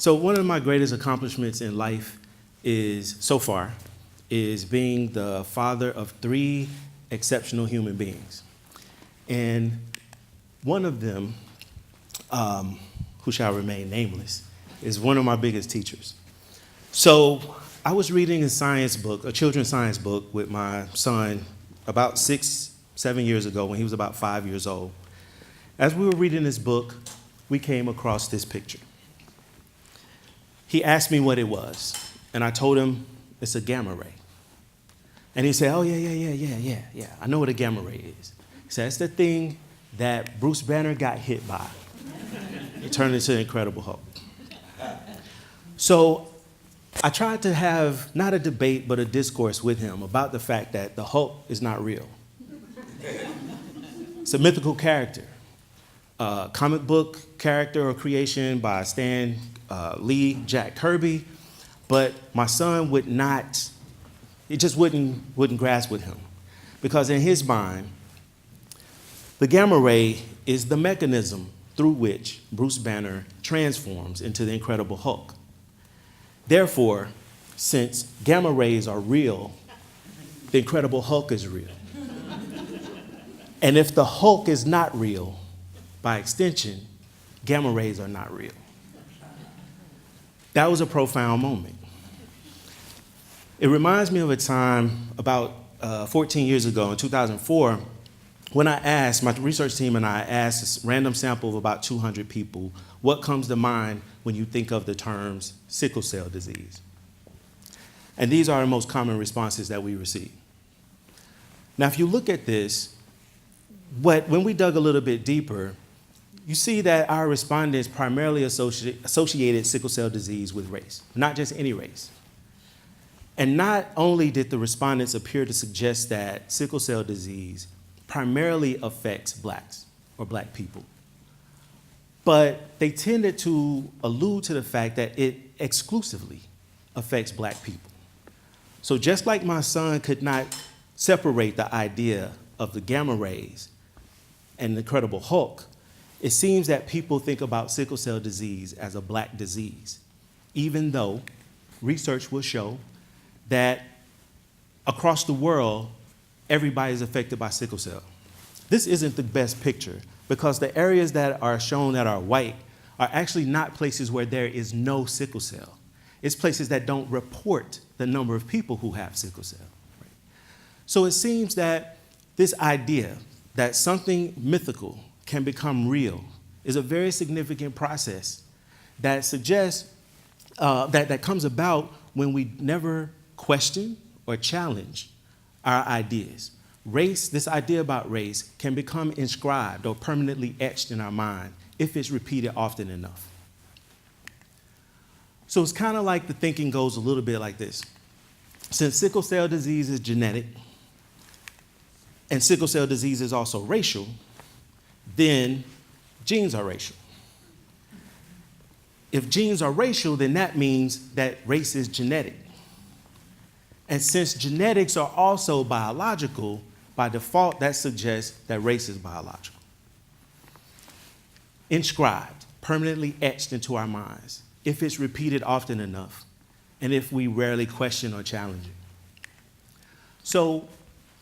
So one of my greatest accomplishments in life so far, is being the father of 3 exceptional human beings. And one of them, who shall remain nameless, is one of my biggest teachers. So I was reading a children's science book with my son about 6-7 years ago when he was about 5 years old. As we were reading this book, we came across this picture. He asked me what it was, and I told him it's a gamma ray. And he said, oh, yeah, I know what a gamma ray is. He said, it's the thing that Bruce Banner got hit by. It turned into the Incredible Hulk. So I tried to have not a debate, but a discourse with him about the fact that the Hulk is not real. It's a mythical character, comic book character or creation by Stan Lee, Jack Kirby, but my son would not, it just wouldn't grasp with him. Because in his mind, the gamma ray is the mechanism through which Bruce Banner transforms into the Incredible Hulk. Therefore, since gamma rays are real, the Incredible Hulk is real. And if the Hulk is not real, by extension, gamma rays are not real. That was a profound moment. It reminds me of a time about 14 years ago, in 2004, when my research team and I asked a random sample of about 200 people, what comes to mind when you think of the terms sickle cell disease? And these are the most common responses that we receive. Now, if you look at this, when we dug a little bit deeper, you see that our respondents primarily associated sickle cell disease with race, not just any race. And not only did the respondents appear to suggest that sickle cell disease primarily affects blacks or black people, but they tended to allude to the fact that it exclusively affects black people. So just like my son could not separate the idea of the gamma rays and the Incredible Hulk, it seems that people think about sickle cell disease as a black disease, even though research will show that across the world, everybody is affected by sickle cell. This isn't the best picture because the areas that are shown that are white are actually not places where there is no sickle cell. It's places that don't report the number of people who have sickle cell. Right? So it seems that this idea that something mythical can become real is a very significant process that suggests, that comes about when we never question or challenge our ideas. Race, this idea about race, can become inscribed or permanently etched in our mind if it's repeated often enough. So it's kind of like the thinking goes a little bit like this. Since sickle cell disease is genetic, and sickle cell disease is also racial, then genes are racial. If genes are racial, then that means that race is genetic. And since genetics are also biological, by default, that suggests that race is biological. Inscribed, permanently etched into our minds, if it's repeated often enough, and if we rarely question or challenge it. So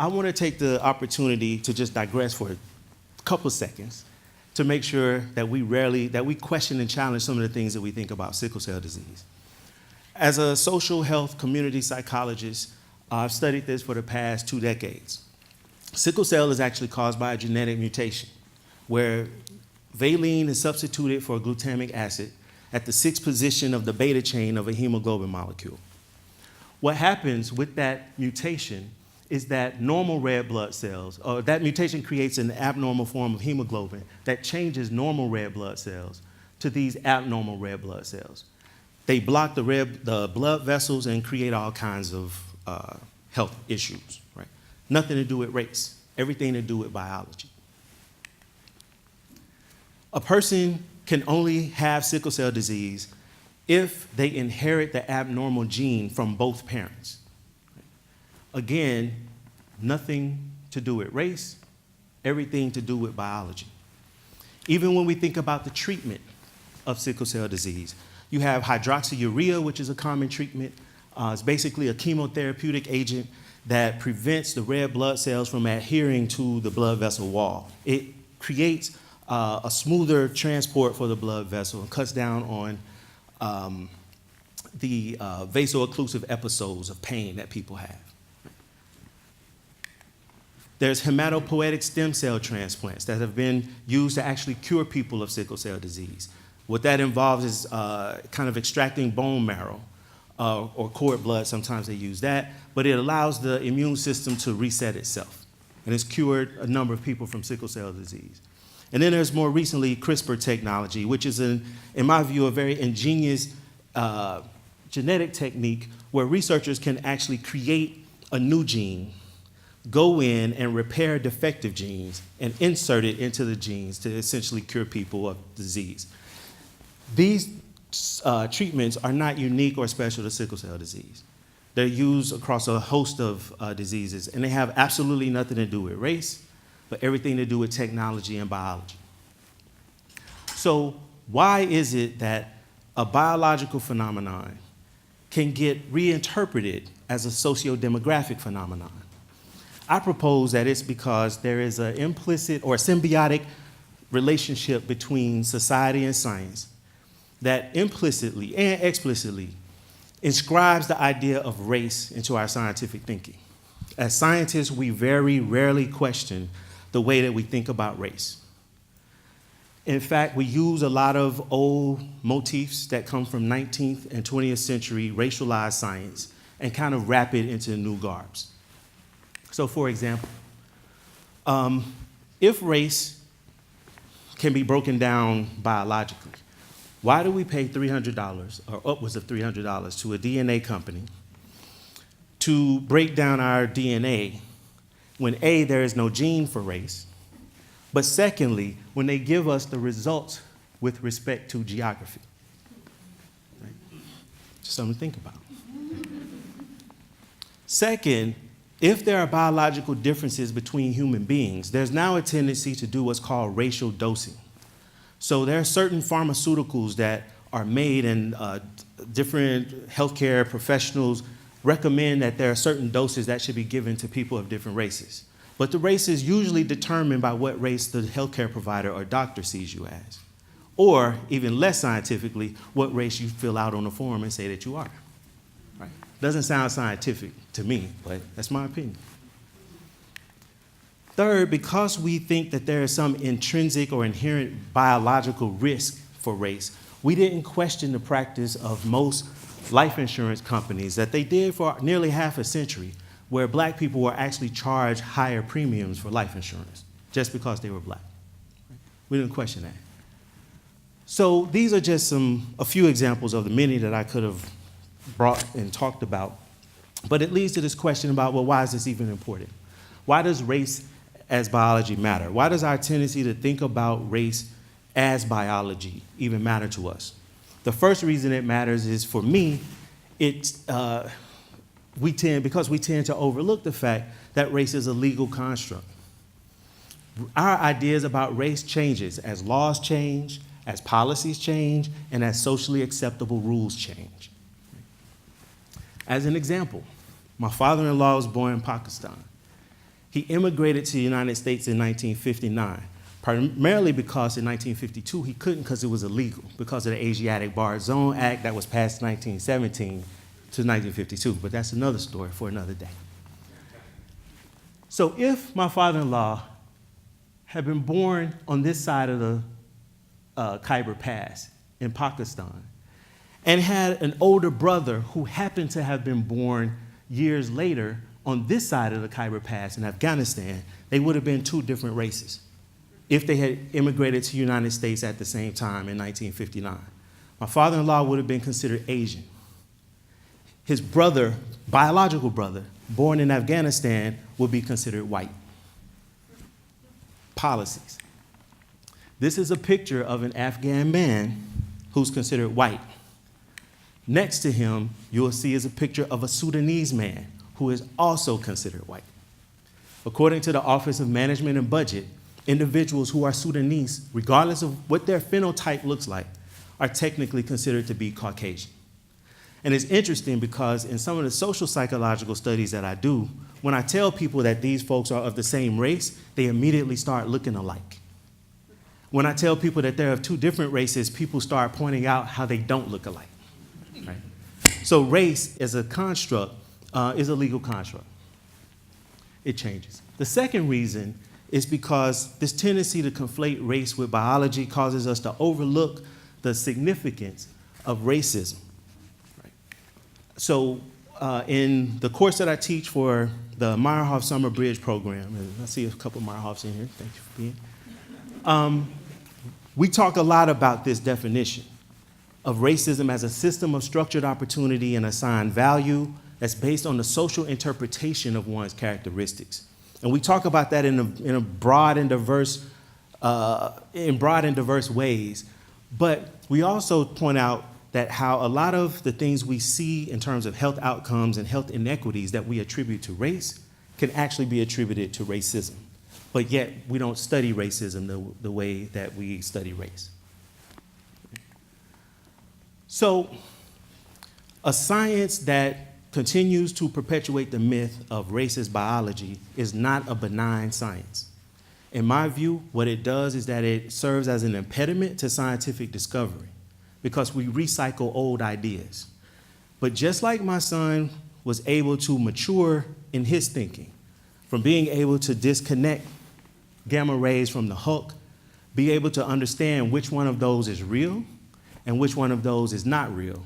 I want to take the opportunity to just digress for a couple seconds to make sure that we question and challenge some of the things that we think about sickle cell disease. As a social health community psychologist, I've studied this for the past 2 decades. Sickle cell is actually caused by a genetic mutation where valine is substituted for glutamic acid at the 6th position of the beta chain of a hemoglobin molecule. What happens with that mutation is that normal red blood cells, or that mutation creates an abnormal form of hemoglobin that changes normal red blood cells to these abnormal red blood cells. They block the blood vessels and create all kinds of health issues, right? Nothing to do with race, everything to do with biology. A person can only have sickle cell disease if they inherit the abnormal gene from both parents. Again, nothing to do with race, everything to do with biology. Even when we think about the treatment of sickle cell disease. You have hydroxyurea, which is a common treatment. It's basically a chemotherapeutic agent that prevents the red blood cells from adhering to the blood vessel wall. It creates a smoother transport for the blood vessel and cuts down on the vaso-occlusive episodes of pain that people have. There's hematopoietic stem cell transplants that have been used to actually cure people of sickle cell disease. What that involves is kind of extracting bone marrow or cord blood. Sometimes they use that, but it allows the immune system to reset itself. And it's cured a number of people from sickle cell disease. And then there's more recently CRISPR technology, which is, in my view, a very ingenious genetic technique where researchers can actually create a new gene, go in and repair defective genes, and insert it into the genes to essentially cure people of disease. These treatments are not unique or special to sickle cell disease. They're used across a host of diseases, and they have absolutely nothing to do with race, but everything to do with technology and biology. So why is it that a biological phenomenon can get reinterpreted as a socio-demographic phenomenon? I propose that it's because there is an implicit or symbiotic relationship between society and science that implicitly and explicitly inscribes the idea of race into our scientific thinking. As scientists, we very rarely question the way that we think about race. In fact, we use a lot of old motifs that come from 19th and 20th century racialized science and kind of wrap it into new garbs. So for example, if race can be broken down biologically, why do we pay $300 or upwards of $300 to a DNA company to break down our DNA when A, there is no gene for race, but secondly, when they give us the results with respect to geography? Right? Just something to think about. Second, if there are biological differences between human beings, there's now a tendency to do what's called racial dosing. So there are certain pharmaceuticals that are made, and different healthcare professionals recommend that there are certain doses that should be given to people of different races. But the race is usually determined by what race the healthcare provider or doctor sees you as. Or, even less scientifically, what race you fill out on the form and say that you are. Right? Doesn't sound scientific to me, but that's my opinion. Third, because we think that there is some intrinsic or inherent biological risk for race, we didn't question the practice of most life insurance companies that they did for nearly half a century, where black people were actually charged higher premiums for life insurance just because they were black. We didn't question that. So these are just a few examples of the many that I could have brought and talked about. But it leads to this question about, well, why is this even important? Why does race as biology matter? Why does our tendency to think about race as biology even matter to us? The first reason it matters is, for me, because we tend to overlook the fact that race is a legal construct. Our ideas about race changes as laws change, as policies change, and as socially acceptable rules change. As an example, my father-in-law was born in Pakistan. He immigrated to the United States in 1959, primarily because in 1952 he couldn't because it was illegal, because of the Asiatic Barred Zone Act that was passed in 1917 to 1952, but that's another story for another day. So if my father-in-law had been born on this side of the Khyber Pass in Pakistan and had an older brother who happened to have been born years later on this side of the Khyber Pass in Afghanistan, they would have been two different races if they had immigrated to the United States at the same time in 1959. My father-in-law would have been considered Asian. His brother, biological brother, born in Afghanistan, would be considered white. Policies. This is a picture of an Afghan man who's considered white. Next to him, you'll see is a picture of a Sudanese man who is also considered white. According to the Office of Management and Budget, individuals who are Sudanese, regardless of what their phenotype looks like, are technically considered to be Caucasian. And it's interesting because in some of the social psychological studies that I do, when I tell people that these folks are of the same race, they immediately start looking alike. When I tell people that they're of two different races, people start pointing out how they don't look alike. Right? So race as a construct is a legal construct. It changes. The second reason is because this tendency to conflate race with biology causes us to overlook the significance of racism. Right? So in the course that I teach for the Meyerhoff Summer Bridge program, and I see a couple of Meyerhoffs in here, thank you for being. We talk a lot about this definition of racism as a system of structured opportunity and assigned value that's based on the social interpretation of one's characteristics. And we talk about that in broad and diverse ways. But we also point out that how a lot of the things we see in terms of health outcomes and health inequities that we attribute to race can actually be attributed to racism. But yet we don't study racism the way that we study race. So a science that continues to perpetuate the myth of racist biology is not a benign science. In my view, what it does is that it serves as an impediment to scientific discovery because we recycle old ideas. But just like my son was able to mature in his thinking, from being able to disconnect gamma rays from the Hulk, be able to understand which one of those is real and which one of those is not real,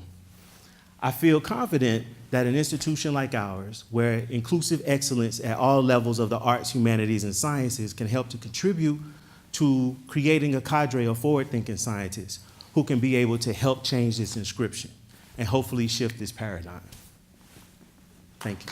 I feel confident that an institution like ours, where inclusive excellence at all levels of the arts, humanities, and sciences can help to contribute to creating a cadre of forward-thinking scientists who can be able to help change this inscription and hopefully shift this paradigm. Thank you.